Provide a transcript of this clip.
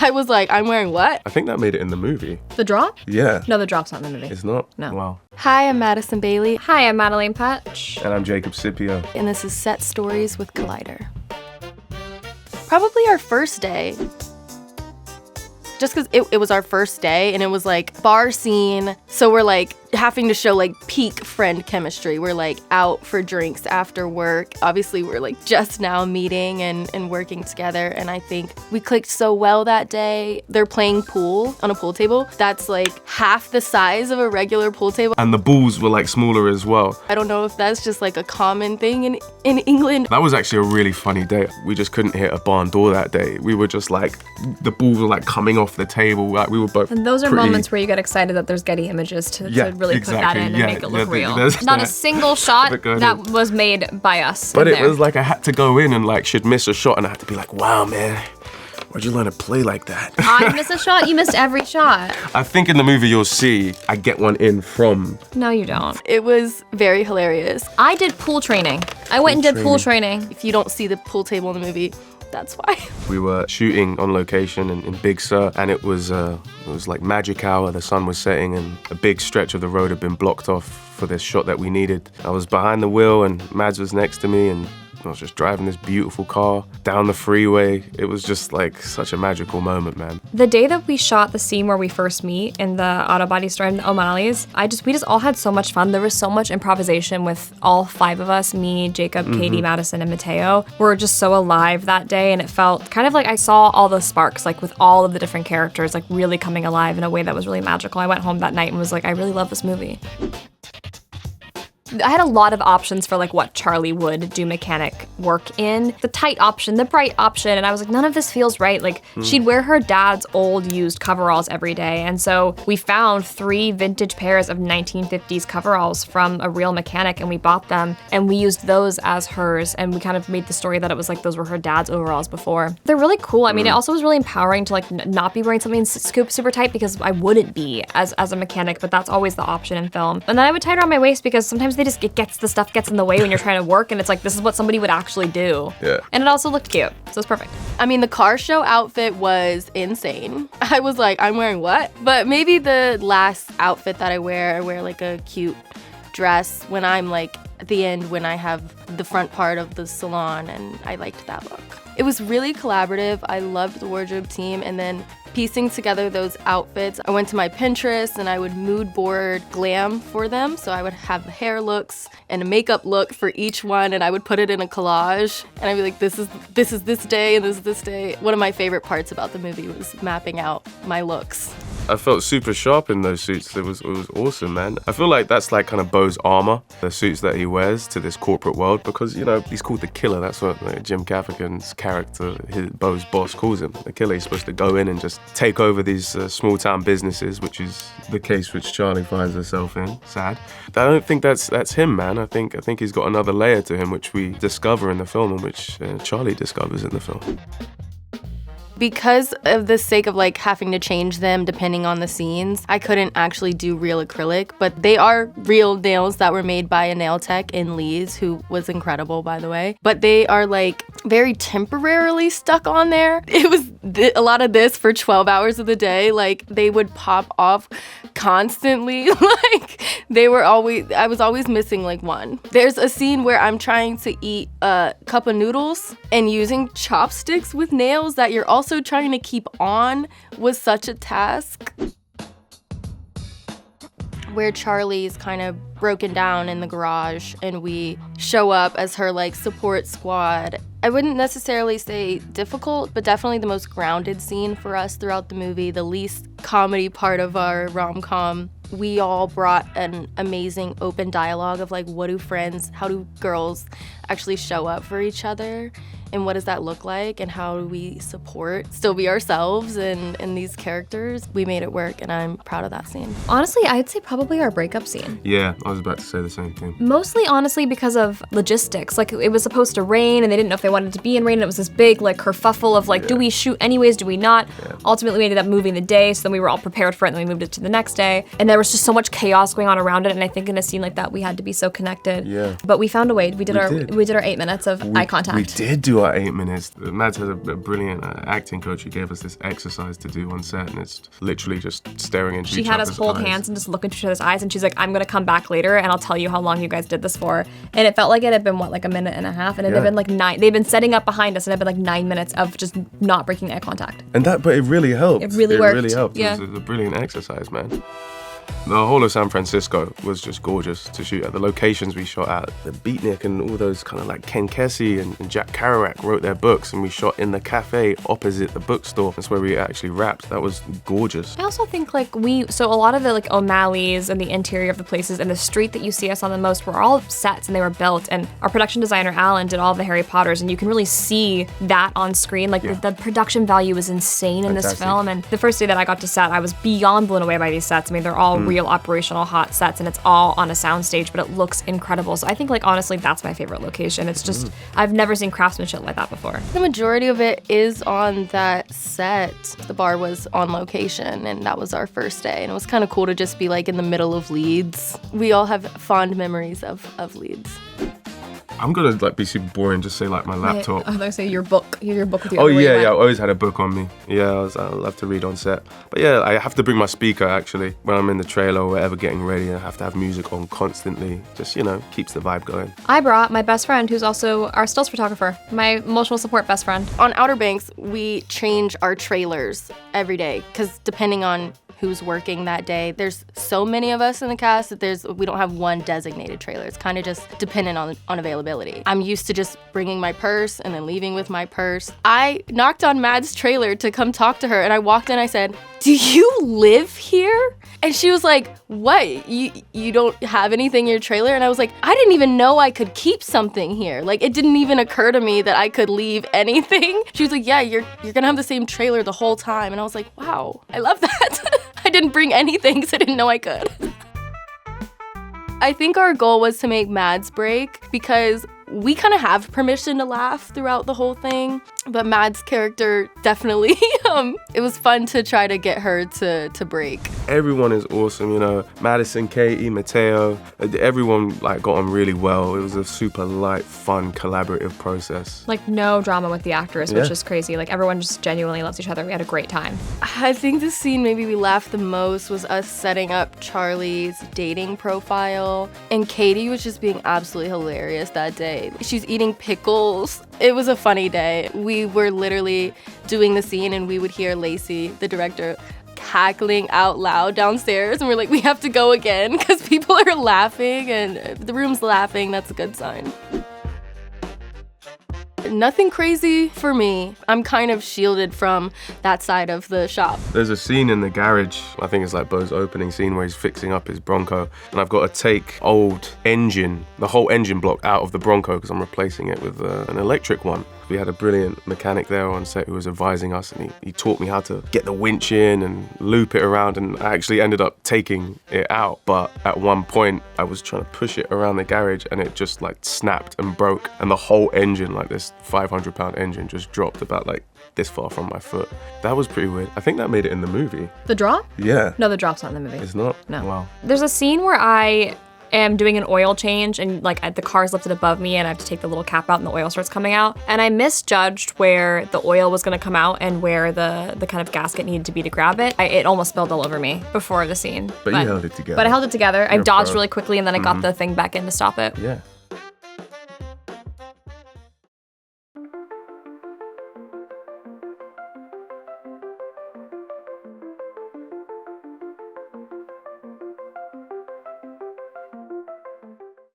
I was like, I'm wearing what? I think that made it in the movie. The drop? Yeah. No, the drop's not in the movie. It's not? No. Wow. Hi, I'm Madison Bailey. Hi, I'm Madelaine Petsch. And I'm Jacob Scipio. And this is Set Stories with Collider. Probably our first day. Just because it was our first day and it was like bar scene. So we're like having to show like peak friend chemistry. We're like out for drinks after work. Obviously we're like just now meeting and working together. And I think we clicked so well that day. They're playing pool on a pool table. That's like half the size of a regular pool table. And the balls were like smaller as well. I don't know if that's just like a common thing in England. That was actually a really funny day. We just couldn't hit a barn door that day. We were just like, the balls were like coming off the table. Like we were both And those are pretty... moments where you get excited that there's Getty images to really exactly. put that in and make it look real. Not a single shot that was made by us. But it was like I had to go in and like she'd miss a shot and I had to be like, wow, man, where'd you learn to play like that? I miss a shot? You missed every shot. I think in the movie you'll see I get one in from... No, you don't. It was very hilarious. I did pool training. I went and did pool training. If you don't see the pool table in the movie, that's why. We were shooting on location in Big Sur, and it was like magic hour. The sun was setting, and a big stretch of the road had been blocked off for this shot that we needed. I was behind the wheel, and Mads was next to me, and I was just driving this beautiful car down the freeway. It was just like such a magical moment, man. The day that we shot the scene where we first meet in the auto body store in the O'Malley's, we just all had so much fun. There was so much improvisation with all 5 of us, me, Jacob, Katie, Madison, and Mateo. We were just so alive that day, and it felt kind of like I saw all the sparks, like with all of the different characters, like really coming alive in a way that was really magical. I went home that night and was like, I really love this movie. I had a lot of options for like what Charlie would do mechanic work in. The tight option, the bright option, and I was like, none of this feels right. Like she'd wear her dad's old used coveralls every day. And so we found 3 vintage pairs of 1950s coveralls from a real mechanic and we bought them and we used those as hers. And we kind of made the story that it was like those were her dad's overalls before. They're really cool. I mean, it also was really empowering to like not be wearing something super tight because I wouldn't be as a mechanic, but that's always the option in film. And then I would tie it around my waist because sometimes the stuff gets in the way when you're trying to work and it's like, this is what somebody would actually do. Yeah. And it also looked cute, so it's perfect. I mean, the car show outfit was insane. I was like, I'm wearing what? But maybe the last outfit that I wear like a cute dress when I'm like at the end when I have the front part of the salon, and I liked that look. It was really collaborative. I loved the wardrobe team, and then piecing together those outfits, I went to my Pinterest and I would mood board glam for them. So I would have hair looks and a makeup look for each one, and I would put it in a collage. And I'd be like, this is this day and this is this day. One of my favorite parts about the movie was mapping out my looks. I felt super sharp in those suits. It was awesome, man. I feel like that's like kind of Bo's armor, the suits that he wears to this corporate world, because, you know, he's called the Killer. That's what Jim Gaffigan's character, Bo's boss, calls him. The Killer. He's supposed to go in and just take over these small town businesses, which is the case which Charlie finds herself in. Sad. I don't think that's him, man. I think he's got another layer to him, which we discover in the film and which Charlie discovers in the film. Because of the sake of like having to change them depending on the scenes, I couldn't actually do real acrylic, but they are real nails that were made by a nail tech in Leeds, who was incredible, by the way. But they are like very temporarily stuck on there. It was a lot of this for 12 hours of the day. Like they would pop off constantly. Like I was always missing like one. There's a scene where I'm trying to eat a cup of noodles and using chopsticks with nails that you're also trying to keep on was such a task. Where Charlie's kind of broken down in the garage and we show up as her like support squad. I wouldn't necessarily say difficult, but definitely the most grounded scene for us throughout the movie, the least comedy part of our rom-com. We all brought an amazing open dialogue of like, how do girls actually show up for each other? And what does that look like? And how do we still be ourselves and these characters? We made it work, and I'm proud of that scene. Honestly, I'd say probably our breakup scene. Yeah, I was about to say the same thing. Mostly, honestly, because of logistics. Like, it was supposed to rain, and they didn't know if they wanted to be in rain, and it was this big, like, kerfuffle of, like, do we shoot anyways, do we not? Yeah. Ultimately, we ended up moving the day, so then we were all prepared for it, and then we moved it to the next day. And there was just so much chaos going on around it, and I think in a scene like that, we had to be so connected. Yeah. But we found a way. We We did our 8 minutes of eye contact. We did do our 8 minutes. Mads has a brilliant acting coach who gave us this exercise to do on set, and it's literally just staring into each other's eyes. She had us hold hands and just look into each other's eyes, and she's like, I'm gonna come back later and I'll tell you how long you guys did this for. And it felt like it had been, what, like a minute and a half? And it had been like 9, they'd been setting up behind us, and it had been like 9 minutes of just not breaking eye contact. But it really helped. It really worked. It really helped. Yeah. It was a brilliant exercise, man. The whole of San Francisco was just gorgeous to shoot at. The locations we shot at, the Beatnik and all those kind of like Ken Kesey and Jack Kerouac wrote their books, and we shot in the cafe opposite the bookstore. That's where we actually wrapped. That was gorgeous. I also think like so a lot of the like O'Malley's and the interior of the places and the street that you see us on the most were all sets, and they were built, and our production designer Alan did all the Harry Potters, and you can really see that on screen. Like the production value was insane in this film, and the first day that I got to set, I was beyond blown away by these sets. I mean, they're all real operational hot sets, and it's all on a soundstage, but it looks incredible. So I think like honestly that's my favorite location. It's just I've never seen craftsmanship like that before. The majority of it is on that set. The bar was on location, and that was our first day, and it was kind of cool to just be like in the middle of Leeds. We all have fond memories of Leeds. I'm gonna like be super boring, just say like my laptop. I was gonna say your book. You have your book with you. Oh yeah, I always had a book on me. Yeah, I love to read on set. But yeah, I have to bring my speaker actually when I'm in the trailer or whatever getting ready. I have to have music on constantly. Just keeps the vibe going. I brought my best friend, who's also our stills photographer, my emotional support best friend. On Outer Banks, we change our trailers every day because depending on who's working that day. There's so many of us in the cast that we don't have one designated trailer. It's kind of just dependent on availability. I'm used to just bringing my purse and then leaving with my purse. I knocked on Mad's trailer to come talk to her, and I walked in, I said, "Do you live here?" And she was like, "What? You don't have anything in your trailer?" And I was like, I didn't even know I could keep something here. Like, it didn't even occur to me that I could leave anything. She was like, "Yeah, you're gonna have the same trailer the whole time." And I was like, wow, I love that. I didn't bring anything because I didn't know I could. I think our goal was to make Mads break because we kind of have permission to laugh throughout the whole thing, but Mad's character definitely, it was fun to try to get her to break. Everyone is awesome, Madison, Katie, Mateo, everyone got on really well. It was a super light, fun, collaborative process. Like no drama with the actors, which is crazy. Like everyone just genuinely loves each other. We had a great time. I think the scene maybe we laughed the most was us setting up Charlie's dating profile, and Katie was just being absolutely hilarious that day. She's eating pickles. It was a funny day. We were literally doing the scene and we would hear Lacey, the director, cackling out loud downstairs, and we're like, we have to go again because people are laughing, and if the room's laughing, that's a good sign. Nothing crazy for me. I'm kind of shielded from that side of the shop. There's a scene in the garage, I think it's like Bo's opening scene where he's fixing up his Bronco, and I've got to take old engine, the whole engine block out of the Bronco because I'm replacing it with an electric one. We had a brilliant mechanic there on set who was advising us, and he taught me how to get the winch in and loop it around, and I actually ended up taking it out, but at one point I was trying to push it around the garage and it just snapped and broke, and the whole engine, this 500-pound engine, just dropped about this far from my foot. That was pretty weird. I think that made it in the movie. The drop? Yeah. No, the drop's not in the movie. It's not? No. Wow. There's a scene where I am doing an oil change, and the car's lifted above me, and I have to take the little cap out and the oil starts coming out, and I misjudged where the oil was gonna come out and where the kind of gasket needed to be to grab it. It almost spilled all over me before the scene. But you held it together. But I held it together. I You're dodged pro. really quickly, and then I got the thing back in to stop it. Yeah.